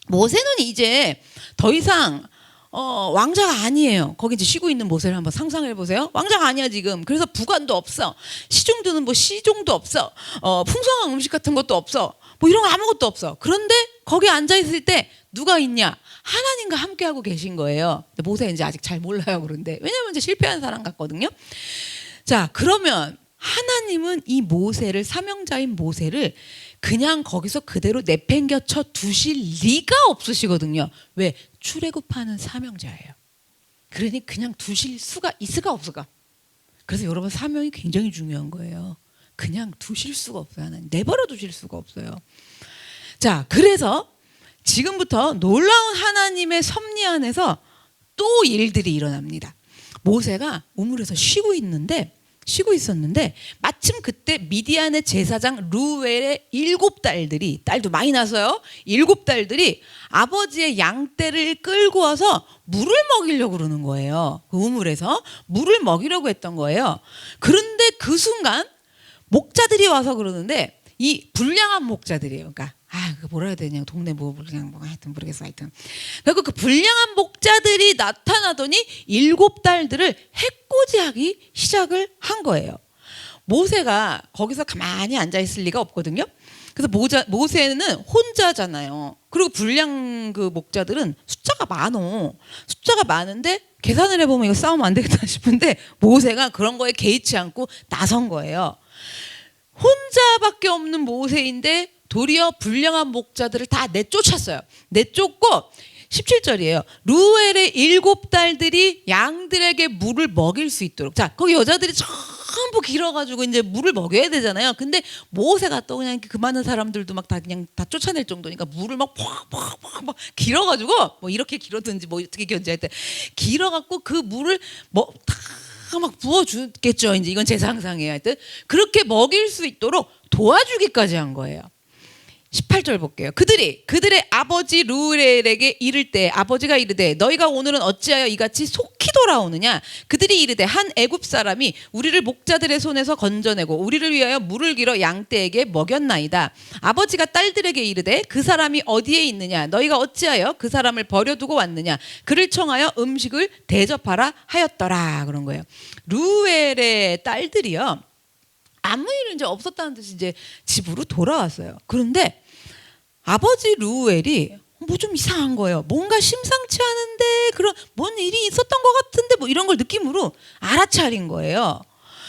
모세는 이제 더 이상 왕자가 아니에요. 거기 이제 쉬고 있는 모세를 한번 상상해 보세요. 왕자가 아니야 지금. 그래서 부관도 없어. 시중드는 뭐 시종도 없어. 풍성한 음식 같은 것도 없어. 뭐 이런 거 아무것도 없어. 그런데 거기 앉아 있을 때 누가 있냐? 하나님과 함께하고 계신 거예요. 모세 이제 아직 잘 몰라요. 그런데 왜냐면 이제 실패한 사람 같거든요. 자, 그러면 하나님은 이 모세를, 사명자인 모세를 그냥 거기서 그대로 내팽겨쳐 두실 리가 없으시거든요. 왜? 출애굽하는 사명자예요. 그러니 그냥 두실 수가 있을까 없을까? 그래서 여러분 사명이 굉장히 중요한 거예요. 그냥 두실 수가 없어요. 하나님. 내버려 두실 수가 없어요. 자, 그래서 지금부터 놀라운 하나님의 섭리 안에서 또 일들이 일어납니다. 모세가 우물에서 쉬고 있었는데 마침 그때 미디안의 제사장 루엘의 7딸들이, 딸도 많이 나서요. 7딸들이 아버지의 양떼를 끌고 와서 물을 먹이려고 그러는 거예요. 그 우물에서 물을 먹이려고 했던 거예요. 그런데 그 순간 목자들이 와서 그러는데 이 불량한 목자들이에요. 그러니까 그 뭐라 해야 되냐, 동네 뭐 그냥 뭐 하여튼 모르겠어. 하여튼 그리고 그 불량한 목자들이 나타나더니 7딸들을 해코지하기 시작을 한 거예요. 모세가 거기서 가만히 앉아 있을 리가 없거든요. 그래서 모세는 혼자잖아요. 그리고 불량 그 목자들은 숫자가 많은데 계산을 해보면 이거 싸우면 안 되겠다 싶은데 모세가 그런 거에 개의치 않고 나선 거예요. 혼자밖에 없는 모세인데 도리어 불량한 목자들을 다 내쫓았어요. 내쫓고 17절이에요. 루엘의 7딸들이 양들에게 물을 먹일 수 있도록. 자, 거기 여자들이 전부 길어가지고 이제 물을 먹여야 되잖아요. 근데 모세가 또 그냥 그 많은 사람들도 막 다 그냥 다 쫓아낼 정도니까 물을 막 길어가지고 뭐 이렇게 길었든지 뭐 어떻게 견지 할 때 길어갖고 그 물을 뭐 다 막 부어주겠죠. 이제 이건 제 상상이에요. 하여튼 그렇게 먹일 수 있도록 도와주기까지 한 거예요. 18절 볼게요. 그들의 아버지 루엘에게 이를 때 아버지가 이르되 너희가 오늘은 어찌하여 이같이 속히 돌아오느냐. 그들이 이르되 한 애굽 사람이 우리를 목자들의 손에서 건져내고 우리를 위하여 물을 길어 양떼에게 먹였나이다. 아버지가 딸들에게 이르되 그 사람이 어디에 있느냐. 너희가 어찌하여 그 사람을 버려두고 왔느냐. 그를 청하여 음식을 대접하라 하였더라. 그런 거예요. 루엘의 딸들이요, 아무 일은 이제 없었다는 듯이 이제 집으로 돌아왔어요. 그런데 아버지 루엘이 뭐 좀 이상한 거예요. 뭔가 심상치 않은데 그런 뭔 일이 있었던 것 같은데 뭐 이런 걸 느낌으로 알아차린 거예요.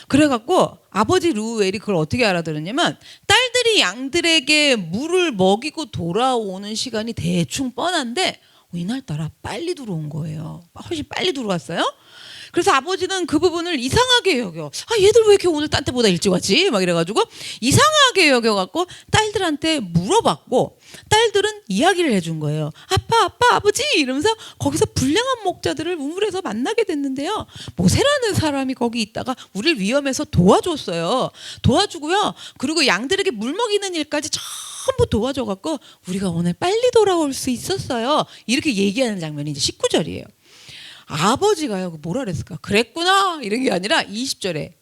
그래갖고 아버지 루엘이 그걸 어떻게 알아들었냐면 딸들이 양들에게 물을 먹이고 돌아오는 시간이 대충 뻔한데 이날따라 빨리 들어온 거예요. 훨씬 빨리 들어왔어요. 그래서 아버지는 그 부분을 이상하게 여겨. 얘들 왜 이렇게 오늘 딴 때보다 일찍 왔지? 막 이래가지고 이상하게 여겨갖고 딸들한테 물어봤고 딸들은 이야기를 해준 거예요. 아빠, 아버지 이러면서 거기서 불량한 목자들을 우물에서 만나게 됐는데요. 모세라는 사람이 거기 있다가 우리를 위험해서 도와줬어요. 도와주고요. 그리고 양들에게 물 먹이는 일까지 전부 도와줘갖고 우리가 오늘 빨리 돌아올 수 있었어요. 이렇게 얘기하는 장면이 이제 19절이에요. 아버지가요 뭐라 그랬을까? 그랬구나 이런 게 아니라 20절에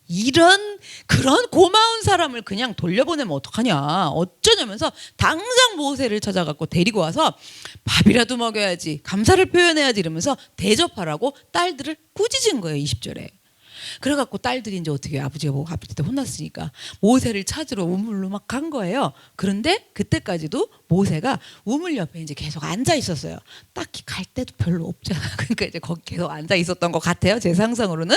그런 고마운 사람을 그냥 돌려보내면 어떡하냐, 어쩌냐면서 당장 모세를 찾아갖고 데리고 와서 밥이라도 먹여야지, 감사를 표현해야지 이러면서 대접하라고 딸들을 꾸짖은 거예요. 20절에. 그래갖고 딸들이 이제 어떻게 해요? 아버지가 뭐 아버지 때 혼났으니까 모세를 찾으러 우물로 막 간 거예요. 그런데 그때까지도 모세가 우물 옆에 이제 계속 앉아 있었어요. 딱히 갈 데도 별로 없잖아. 그러니까 이제 거기 계속 앉아 있었던 것 같아요. 제 상상으로는.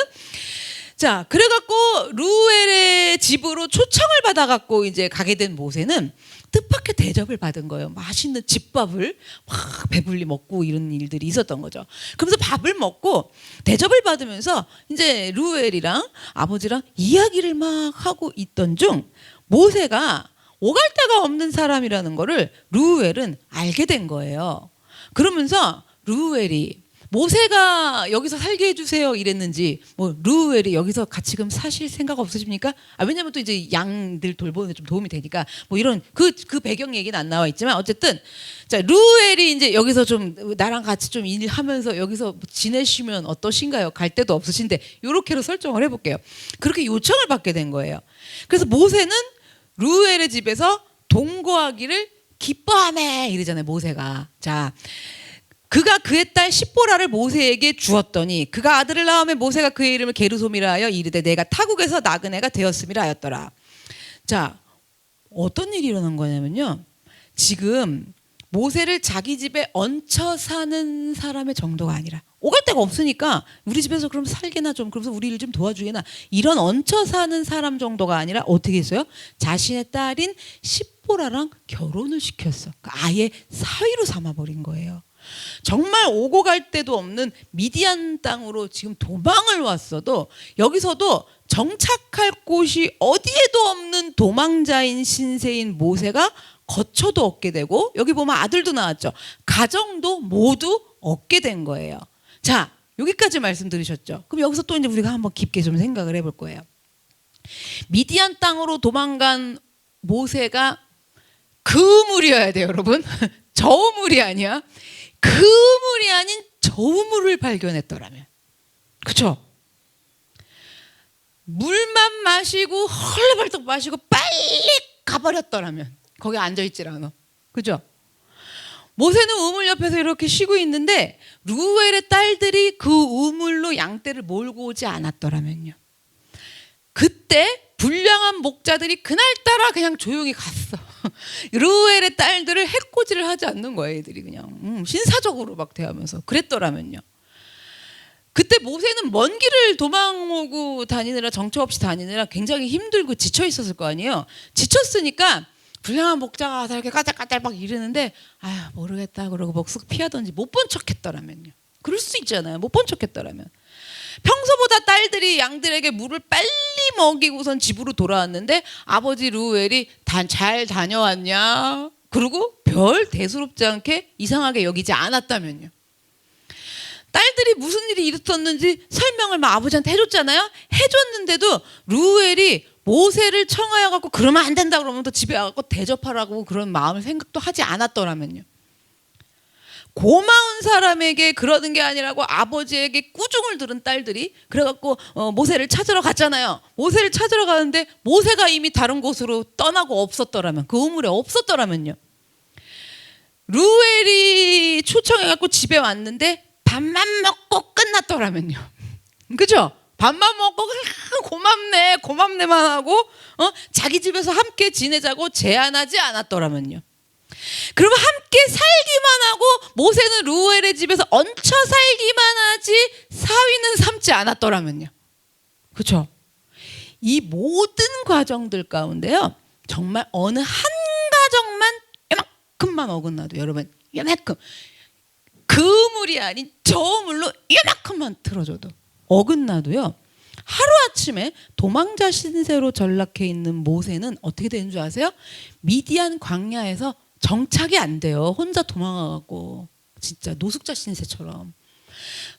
자, 그래갖고 루엘의 집으로 초청을 받아갖고 이제 가게 된 모세는 뜻밖의 대접을 받은 거예요. 맛있는 집밥을 막 배불리 먹고 이런 일들이 있었던 거죠. 그러면서 밥을 먹고 대접을 받으면서 이제 루엘이랑 아버지랑 이야기를 막 하고 있던 중 모세가 오갈 데가 없는 사람이라는 거를 루엘은 알게 된 거예요. 그러면서 루엘이 모세가 여기서 살게 해주세요 이랬는지 뭐 루엘이 여기서 같이 그럼 사실 생각 없으십니까? 왜냐면 또 이제 양들 돌보는 데 좀 도움이 되니까 뭐 이런 그 배경 얘기는 안 나와 있지만 어쨌든 자 루엘이 이제 여기서 좀 나랑 같이 좀 일하면서 여기서 지내시면 어떠신가요? 갈 데도 없으신데 요렇게로 설정을 해볼게요. 그렇게 요청을 받게 된 거예요. 그래서 모세는 루엘의 집에서 동거하기를 기뻐하네 이러잖아요. 모세가 자. 그가 그의 딸 십보라를 모세에게 주었더니 그가 아들을 낳으며 모세가 그의 이름을 게르솜이라 하여 이르되 내가 타국에서 낳은 애가 되었음이라 하였더라. 자, 어떤 일이 일어난 거냐면요. 지금 모세를 자기 집에 얹혀 사는 사람의 정도가 아니라 오갈 데가 없으니까 우리 집에서 그럼 살게나 좀 그러면서 우리 일 좀 도와주게나 이런 얹혀 사는 사람 정도가 아니라 어떻게 했어요? 자신의 딸인 십보라랑 결혼을 시켰어. 아예 사위로 삼아버린 거예요. 정말 오고 갈 데도 없는 미디안 땅으로 지금 도망을 왔어도 여기서도 정착할 곳이 어디에도 없는 도망자인 신세인 모세가 거처도 얻게 되고 여기 보면 아들도 낳았죠. 가정도 모두 얻게 된 거예요. 자, 여기까지 말씀 들으셨죠? 그럼 여기서 또 이제 우리가 한번 깊게 좀 생각을 해볼 거예요. 미디안 땅으로 도망간 모세가 그 물이어야 돼요, 여러분. 저 물이 아니야. 그 물이 아닌 저물을 발견했더라면, 그렇죠? 물만 마시고 헐레벌떡 마시고 빨리 가버렸더라면 거기 앉아있질 않아, 그죠? 모세는 우물 옆에서 이렇게 쉬고 있는데 루엘의 딸들이 그 우물로 양떼를 몰고 오지 않았더라면요. 그때 불량한 목자들이 그날따라 그냥 조용히 갔어. 루엘의 딸들을 해코지를 하지 않는 거예요. 애들이 그냥 신사적으로 막 대하면서 그랬더라면요. 그때 모세는 먼 길을 도망오고 다니느라 정처 없이 다니느라 굉장히 힘들고 지쳐 있었을 거 아니에요. 지쳤으니까 불량한 목자가 이렇게 까딱까딱 막 이러는데 아휴 모르겠다 그러고 뭐 쓱 피하던지 못 본 척했더라면요. 그럴 수 있잖아요. 못 본 척했더라면. 평소보다 딸들이 양들에게 물을 빨리 먹이고선 집으로 돌아왔는데 아버지 루엘이 잘 다녀왔냐? 그리고 별 대수롭지 않게 이상하게 여기지 않았다면요. 딸들이 무슨 일이 있었는지 설명을 막 아버지한테 해줬잖아요. 해줬는데도 루엘이 모세를 청하여 갖고 그러면 안 된다 그러면 또 집에 와갖고 대접하라고 그런 마음을 생각도 하지 않았더라면요. 고마운 사람에게 그러는 게 아니라고 아버지에게 꾸중을 들은 딸들이 그래갖고 모세를 찾으러 갔잖아요. 모세를 찾으러 가는데 모세가 이미 다른 곳으로 떠나고 없었더라면, 그 우물에 없었더라면요. 루엘이 초청해갖고 집에 왔는데 밥만 먹고 끝났더라면요. 그죠? 밥만 먹고 고맙네만 하고 자기 집에서 함께 지내자고 제안하지 않았더라면요. 그러면 함께 살기만 하고 모세는 루엘의 집에서 얹혀 살기만 하지 사위는 삼지 않았더라면요. 그렇죠? 이 모든 과정들 가운데요. 정말 어느 한 가정만 요만큼만 어긋나도 여러분 요만큼 그 물이 아닌 저 물로 요만큼만 틀어줘도 어긋나도요. 하루아침에 도망자 신세로 전락해 있는 모세는 어떻게 되는 줄 아세요? 미디안 광야에서 정착이 안 돼요. 혼자 도망가고 진짜 노숙자 신세처럼.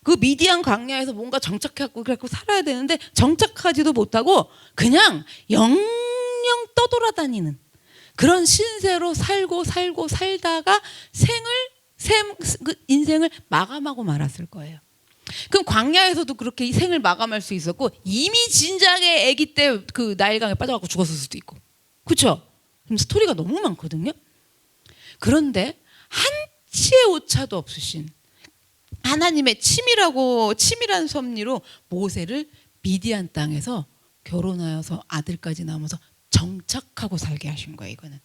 그 미디안 광야에서 뭔가 정착해갖고 그래갖고 살아야 되는데 정착하지도 못하고 그냥 영영 떠돌아다니는 그런 신세로 살다가 그 인생을 마감하고 말았을 거예요. 그럼 광야에서도 그렇게 생을 마감할 수 있었고 이미 진작에 아기 때 그 나일강에 빠져갖고 죽었을 수도 있고, 그렇죠? 스토리가 너무 많거든요. 그런데 한치의 오차도 없으신 하나님의 치밀한 섭리로 모세를 미디안 땅에서 결혼하여서 아들까지 낳으면서 정착하고 살게 하신 거예요. 이거는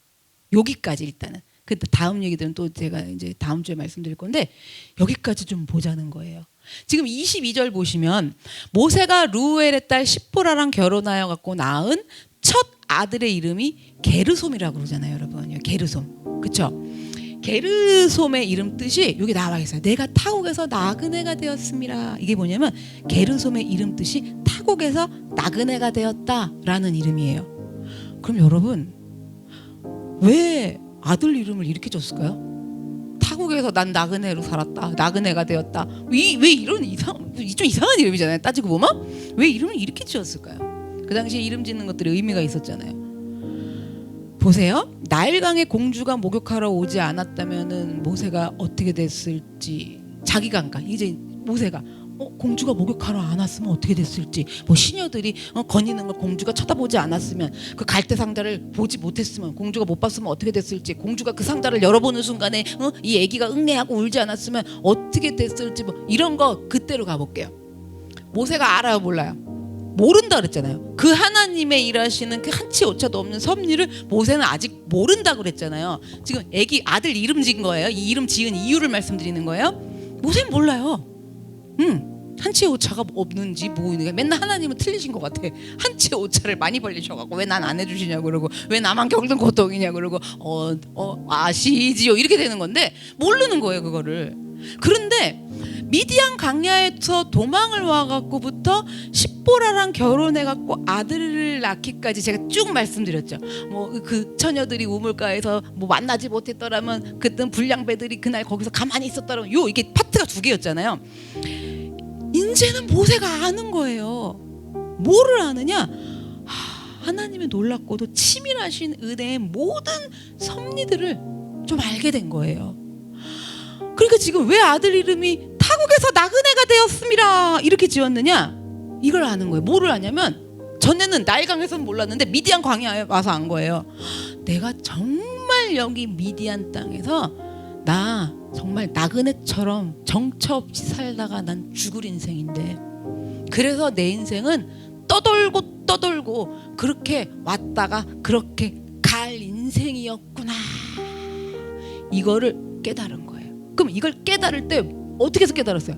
여기까지 일단은. 근데 다음 얘기들은 또 제가 이제 다음 주에 말씀드릴 건데 여기까지 좀 보자는 거예요. 지금 22절 보시면 모세가 루엘의 딸 십보라랑 결혼하여 갖고 낳은 첫 아들의 이름이 게르솜이라고 그러잖아요, 여러분. 게르솜, 그렇죠? 게르솜의 이름 뜻이 여기 나와 있어요. 내가 타국에서 나그네가 되었습니다. 이게 뭐냐면 게르솜의 이름 뜻이 타국에서 나그네가 되었다라는 이름이에요. 그럼 여러분 왜 아들 이름을 이렇게 줬을까요? 타국에서 난 나그네로 살았다, 나그네가 되었다. 왜 이런 좀 이상한 이름이잖아요. 따지고 보면 왜 이름을 이렇게 지었을까요? 그 당시에 이름 짓는 것들이 의미가 있었잖아요. 보세요. 나일강의 공주가 목욕하러 오지 않았다면은 모세가 어떻게 됐을지, 자기가 그러니까 이제 모세가 공주가 목욕하러 안 왔으면 어떻게 됐을지, 뭐 시녀들이 거니는 걸 공주가 쳐다보지 않았으면, 그 갈대 상자를 보지 못했으면, 공주가 못 봤으면 어떻게 됐을지, 공주가 그 상자를 열어보는 순간에 이 아기가 응애하고 울지 않았으면 어떻게 됐을지, 뭐 이런 거 그때로 가볼게요. 모세가 알아요, 몰라요? 모른다 그랬잖아요. 그 하나님의 일하시는 그 한치 오차도 없는 섭리를 모세는 아직 모른다 그랬잖아요. 지금 아기 아들 이름 지은 거예요. 이 이름 지은 이유를 말씀드리는 거예요. 모세는 몰라요. 한치의 오차가 없는지 뭐있는 게, 맨날 하나님은 틀리신 것 같아. 한치의 오차를 많이 벌리셔갖고 왜 난 안 해주시냐고 그러고, 왜 나만 겪는 고통이냐고 그러고, 아시지요 이렇게 되는 건데 모르는 거예요, 그거를. 그런데 미디안 광야에서 도망을 와갖고부터 십보라랑 결혼해갖고 아들을 낳기까지 제가 쭉 말씀드렸죠. 뭐 그 처녀들이 우물가에서 뭐 만나지 못했더라면, 그땐 불량배들이 그날 거기서 가만히 있었더라면, 이게 파트가 두 개였잖아요. 이제는 모세가 아는 거예요. 뭐를 아느냐? 하나님의 놀랍고도 치밀하신 은혜의 모든 섭리들을 좀 알게 된 거예요. 그러니까 지금 왜 아들 이름이 타국에서 나그네가 되었습니다 이렇게 지었느냐? 이걸 아는 거예요. 뭐를 아냐면, 전에는 나일강에서는 몰랐는데 미디안 광야에 와서 안 거예요. 내가 정말 여기 미디안 땅에서 나 정말 나그네처럼 정처 없이 살다가 난 죽을 인생인데, 그래서 내 인생은 떠돌고 그렇게 왔다가 그렇게 갈 인생이었구나, 이거를 깨달은 거예요. 그럼 이걸 깨달을 때 어떻게 해서 깨달았어요?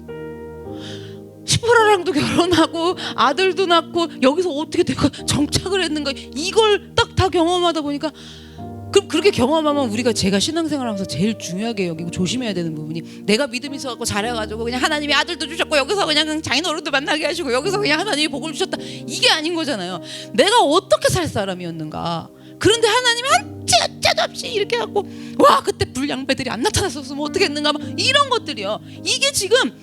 시보라랑도 결혼하고 아들도 낳고 여기서 어떻게 내가 정착을 했는가, 이걸 딱 다 경험하다 보니까, 그럼 그렇게 경험하면 우리가, 제가 신앙생활하면서 제일 중요하게 여기고 조심해야 되는 부분이, 내가 믿음이 있어갖고 잘해가지고 그냥 하나님이 아들도 주셨고 여기서 그냥 장인어른도 만나게 하시고 여기서 그냥 하나님이 복을 주셨다, 이게 아닌 거잖아요. 내가 어떻게 살 사람이었는가. 그런데 하나님이 한치 어쩌도 없이 이렇게 갖고, 와 그때 불량배들이 안 나타났었으면 어떻게 했는가, 막 이런 것들이요. 이게 지금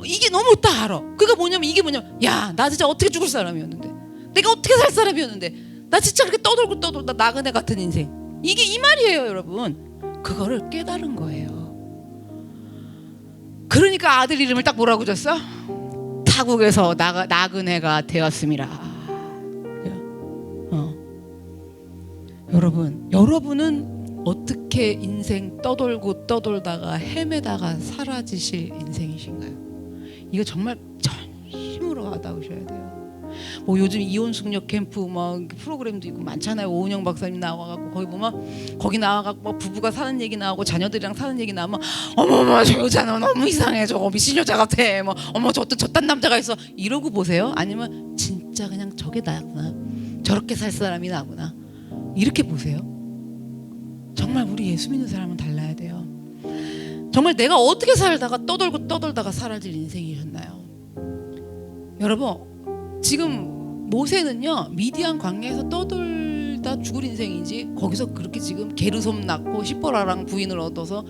이게 너무 딱 알아. 그게 뭐냐면, 이게 뭐냐면, 야 나 진짜 어떻게 죽을 사람이었는데, 내가 어떻게 살 사람이었는데, 나 진짜 그렇게 떠돌다 나그네 같은 인생, 이게 이 말이에요, 여러분. 그거를 깨달은 거예요. 그러니까 아들 이름을 딱 뭐라고 줬어? 타국에서 나그네가 되었습니다. 여러분은 어떻게 인생 떠돌다가 헤매다가 사라지실 인생이신가요? 이거 정말 전심으로 와닿으셔야 돼요. 뭐 요즘 이혼 숙녀 캠프 막 프로그램도 있고 많잖아요. 오은영 박사님 나와갖고 거기 보면, 거기 나와갖고 막 부부가 사는 얘기 나오고 자녀들이랑 사는 얘기 나오면, 어머머 저 여자는 너무 이상해, 저거 미친 여자 같아, 뭐 어머 저딴 남자가 있어, 이러고 보세요? 아니면 진짜 그냥 저게 나구나, 저렇게 살 사람이 나구나, 이렇게 보세요? 정말 우리 예수 믿는 사람은 달라야 돼요. 정말 내가 어떻게 살다가 떠돌다가 사라질 인생이셨나요? 여러분, 지금 모세는요 미디안 광야에서 떠돌다 죽을 인생이지, 거기서 그렇게 지금 게르솜 낳고 시보라랑 부인을 얻어서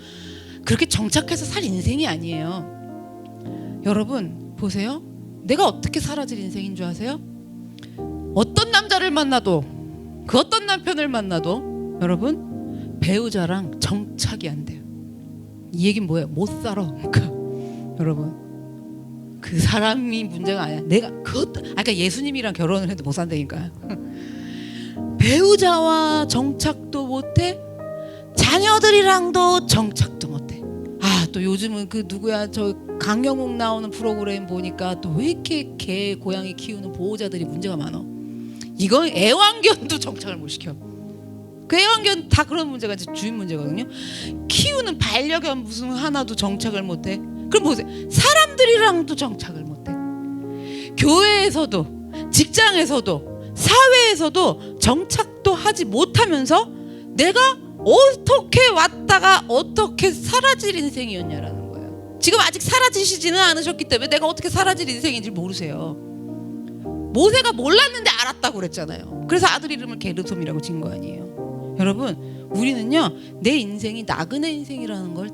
그렇게 정착해서 살 인생이 아니에요. 여러분 보세요. 내가 어떻게 사라질 인생인 줄 아세요? 어떤 남자를 만나도, 그 어떤 남편을 만나도 여러분 배우자랑 정착이 안 돼요. 이 얘기는 뭐예요? 못 살아. 그러니까 여러분, 그 사람이 문제가 아니야. 내가 그러니까 예수님이랑 결혼을 해도 못 산다니까. 배우자와 정착도 못해, 자녀들이랑도 정착도 못해. 또 요즘은 그 누구야, 저 강영욱 나오는 프로그램 보니까 또 왜 이렇게 개 고양이 키우는 보호자들이 문제가 많아. 이건 애완견도 정착을 못 시켜. 그 애완견 다 그런 문제가 이제 주인 문제거든요. 키우는 반려견 무슨 하나도 정착을 못해. 그럼 보세요. 사람들이랑도 정착을 못해. 교회에서도, 직장에서도, 사회에서도 정착도 하지 못하면서 내가 어떻게 왔다가 어떻게 사라질 인생이었냐라는 거예요. 지금 아직 사라지시지는 않으셨기 때문에 내가 어떻게 사라질 인생인지 모르세요. 모세가 몰랐는데 알았다고 그랬잖아요. 그래서 아들 이름을 게르솜이라고 지은 거 아니에요. 여러분, 우리는요 내 인생이 나그네 인생이라는 걸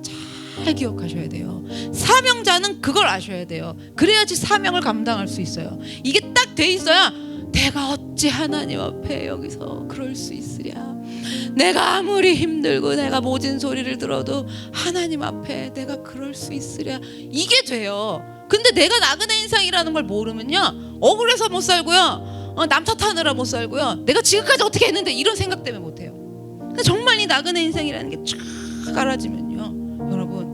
잘 기억하셔야 돼요. 사명자는 그걸 아셔야 돼요. 그래야지 사명을 감당할 수 있어요. 이게 딱 돼 있어야 내가 어찌 하나님 앞에 여기서 그럴 수 있으랴. 내가 아무리 힘들고 내가 모진 소리를 들어도 하나님 앞에 내가 그럴 수 있으랴. 이게 돼요. 근데 내가 나그네 인생이라는 걸 모르면요 억울해서 못 살고요, 남 탓하느라 못 살고요, 내가 지금까지 어떻게 했는데 이런 생각 때문에 못 해요. 근데 정말 이 나그네 인생이라는 게 쫙 알아지면요, 여러분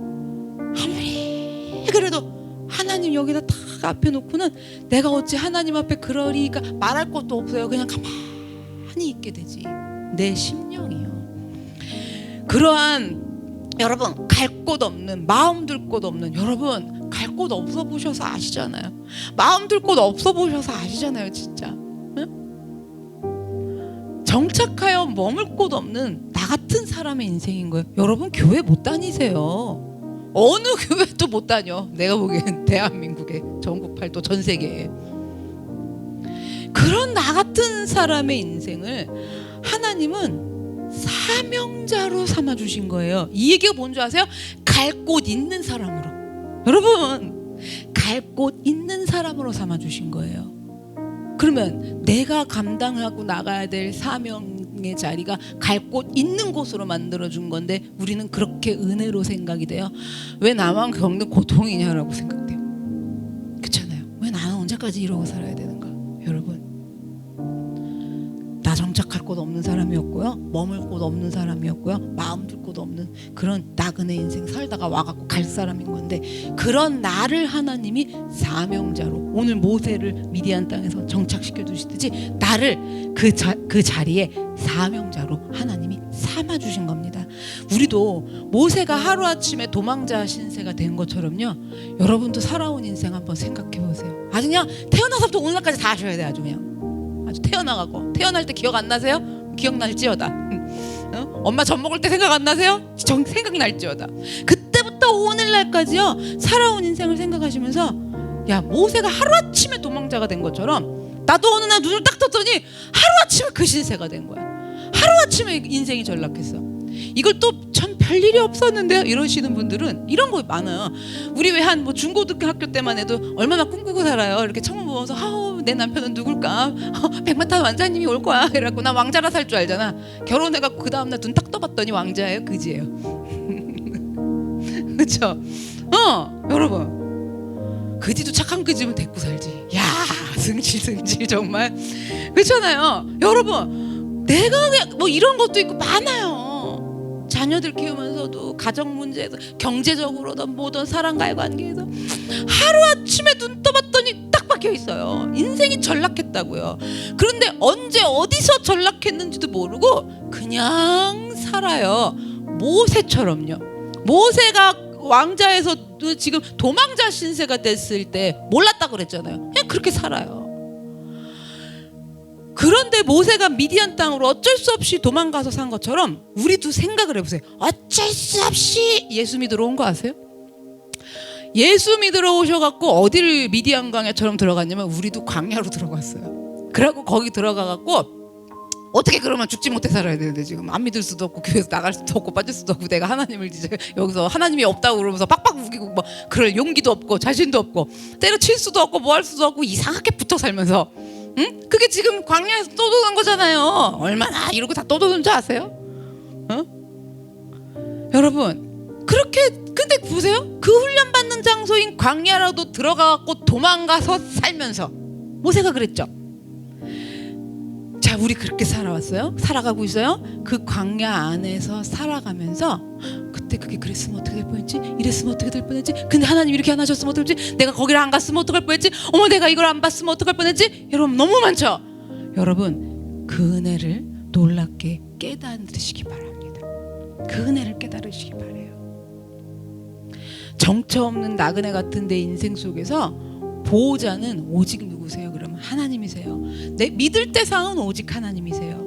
아무리 그래도 하나님 여기다 딱 앞에 놓고는 내가 어찌 하나님 앞에 그러리까 말할 것도 없어요. 그냥 가만히 있게 되지. 내 심령이요. 그러한 여러분 갈 곳 없는, 마음 둘 곳 없는, 여러분 갈 곳 없어 보셔서 아시잖아요. 마음 둘 곳 없어 보셔서 아시잖아요. 진짜 응? 정착하여 머물 곳 없는 나 같은 사람의 인생인 거예요. 여러분 교회 못 다니세요. 어느 교회도 못 다녀. 내가 보기엔 대한민국에, 전국 팔도 전 세계에. 그런 나 같은 사람의 인생을 하나님은 사명자로 삼아주신 거예요. 이 얘기가 뭔지 아세요? 갈 곳 있는 사람으로. 여러분 갈 곳 있는 사람으로 삼아주신 거예요. 그러면 내가 감당하고 나가야 될 사명의 자리가 갈 곳 있는 곳으로 만들어준 건데 우리는 그렇게 은혜로 생각이 돼요. 왜 나만 겪는 고통이냐라고 생각돼요. 그렇잖아요. 왜 나는 언제까지 이러고 살아야 되는가. 여러분 나 정착할 곳 없는 사람이었고요, 머물 곳 없는 사람이었고요, 마음 둘 곳 없는 그런 나그네 인생 살다가 와갖고 갈 사람인 건데, 그런 나를 하나님이 사명자로, 오늘 모세를 미디안 땅에서 정착시켜 두시듯이 나를 그 자리에 사명자로 하나님이 삼아주신 겁니다. 우리도 모세가 하루아침에 도망자 신세가 된 것처럼요, 여러분도 살아온 인생 한번 생각해 보세요. 아주 그냥 태어나서부터 오늘날까지 다 하셔야 돼. 아주 그냥 아주 태어나가고, 태어날 때 기억 안 나세요? 기억날지어다. 엄마 젖 먹을 때 생각 안 나세요? 생각날지어다. 그때부터 오늘날까지요 살아온 인생을 생각하시면서, 야 모세가 하루아침에 도망자가 된 것처럼 나도 어느 날 눈을 딱 떴더니 하루아침에 그 신세가 된 거야. 하루아침에 인생이 전락했어. 이걸 또 참 별일이 없었는데요 이러시는 분들은 이런 거 많아요. 우리 왜 한 뭐 중고등학교 때만 해도 얼마나 꿈꾸고 살아요. 이렇게 창문 보면서 아우 내 남편은 누굴까, 백마탄 왕자님이 올 거야 이래갖고 나 왕자라 살 줄 알잖아. 결혼해갖고 그 다음날 눈 딱 떠봤더니 왕자예요? 그지예요? 그쵸? 여러분 그지도 착한 그지면 데리고 살지. 야 승질 정말. 그렇잖아요. 여러분 내가 뭐 이런 것도 있고 많아요. 자녀들 키우면서도 가정 문제에서, 경제적으로든 뭐든 사람과의 관계에서 하루아침에 눈 떠봤더니 딱 박혀 있어요. 인생이 전락했다고요. 그런데 언제 어디서 전락했는지도 모르고 그냥 살아요. 모세처럼요. 모세가 왕자에서 지금 도망자 신세가 됐을 때 몰랐다 그랬잖아요. 그냥 그렇게 살아요. 그런데 모세가 미디안 땅으로 어쩔 수 없이 도망가서 산 것처럼 우리도 생각을 해보세요. 어쩔 수 없이 예수 믿으러 온 거 아세요? 예수 믿으러 오셔갖고 어디를 미디안 광야처럼 들어갔냐면 우리도 광야로 들어갔어요. 그래갖고 거기 들어가갖고 어떻게 그러면 죽지 못해 살아야 되는데 지금 안 믿을 수도 없고 교회에서 나갈 수도 없고 빠질 수도 없고 내가 하나님을 이제 여기서 하나님이 없다고 그러면서 빡빡 우기고 뭐 그럴 용기도 없고 자신도 없고 때려칠 수도 없고 뭐 할 수도 없고 이상하게 붙어 살면서, 응? 그게 지금 광야에서 떠도는 거잖아요. 얼마나 이러고 다 떠도는 줄 아세요? 여러분 그렇게, 근데 보세요. 그 훈련받는 장소인 광야라도 들어가갖고 도망가서 살면서 모세가 그랬죠. 자, 우리 그렇게 살아왔어요. 살아가고 있어요. 그 광야 안에서 살아가면서 그때 그게 그랬으면 어떻게 될 뻔했지, 이랬으면 어떻게 될 뻔했지, 근데 하나님 이렇게 안 하셨으면 어떻게 될지, 내가 거기를 안 갔으면 어떡할 뻔했지, 어머 내가 이걸 안 봤으면 어떡할 뻔했지. 여러분 너무 많죠. 여러분 그 은혜를 놀랍게 깨달으시기 바랍니다. 그 은혜를 깨달으시기 바래요. 정처 없는 나그네 같은 내 인생 속에서 보호자는 오직 누구세요? 그러면 하나님이세요. 내 믿을 대상은 오직 하나님이세요.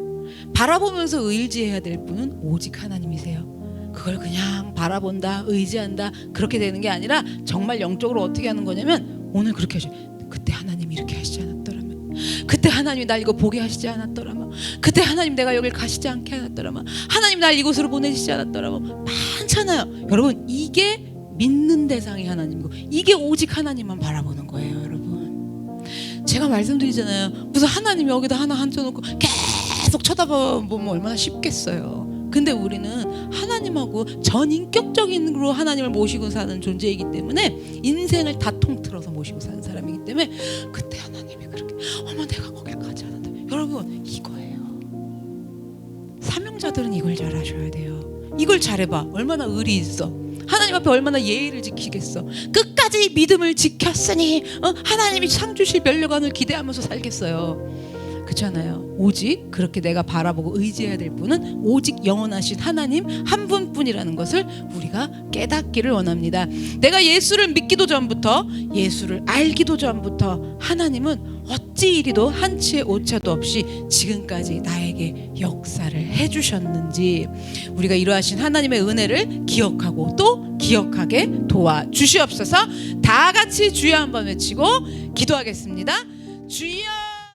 바라보면서 의지해야 될 분은 오직 하나님이세요. 그걸 그냥 바라본다, 의지한다 그렇게 되는 게 아니라 정말 영적으로 어떻게 하는 거냐면 오늘 그렇게 하셔. 그때 하나님이 이렇게 하시지 않았더라면, 그때 하나님이 날 이거 보게 하시지 않았더라면, 그때 하나님 내가 여길 가시지 않게 않았더라면, 하나님 날 이곳으로 보내시지 않았더라면 많잖아요. 여러분 이게 믿는 대상이 하나님이고 이게 오직 하나님만 바라보는 거예요. 여러분 제가 말씀드리잖아요. 무슨 하나님이 여기다 하나 앉혀놓고 계속 쳐다보면 얼마나 쉽겠어요. 근데 우리는 하나님하고 전인격적인으로 하나님을 모시고 사는 존재이기 때문에 인생을 다 통틀어서 모시고 사는 사람이기 때문에 그때 하나님이 그렇게 어머 내가 거길 가지 않았다. 여러분 이거예요. 사명자들은 이걸 잘 하셔야 돼요. 이걸 잘해봐. 얼마나 의리 있어. 하나님 앞에 얼마나 예의를 지키겠어. 끝까지 믿음을 지켰으니 하나님이 상 주실 면류관을 기대하면서 살겠어요. 그렇잖아요. 오직 그렇게 내가 바라보고 의지해야 될 분은 오직 영원하신 하나님 한 분뿐이라는 것을 우리가 깨닫기를 원합니다. 내가 예수를 믿기도 전부터, 예수를 알기도 전부터 하나님은 어찌 이리도 한치의 오차도 없이 지금까지 나에게 역사를 해주셨는지 우리가 이러하신 하나님의 은혜를 기억하고 또 기억하게 도와주시옵소서. 다 같이 주여 한번 외치고 기도하겠습니다. 주여.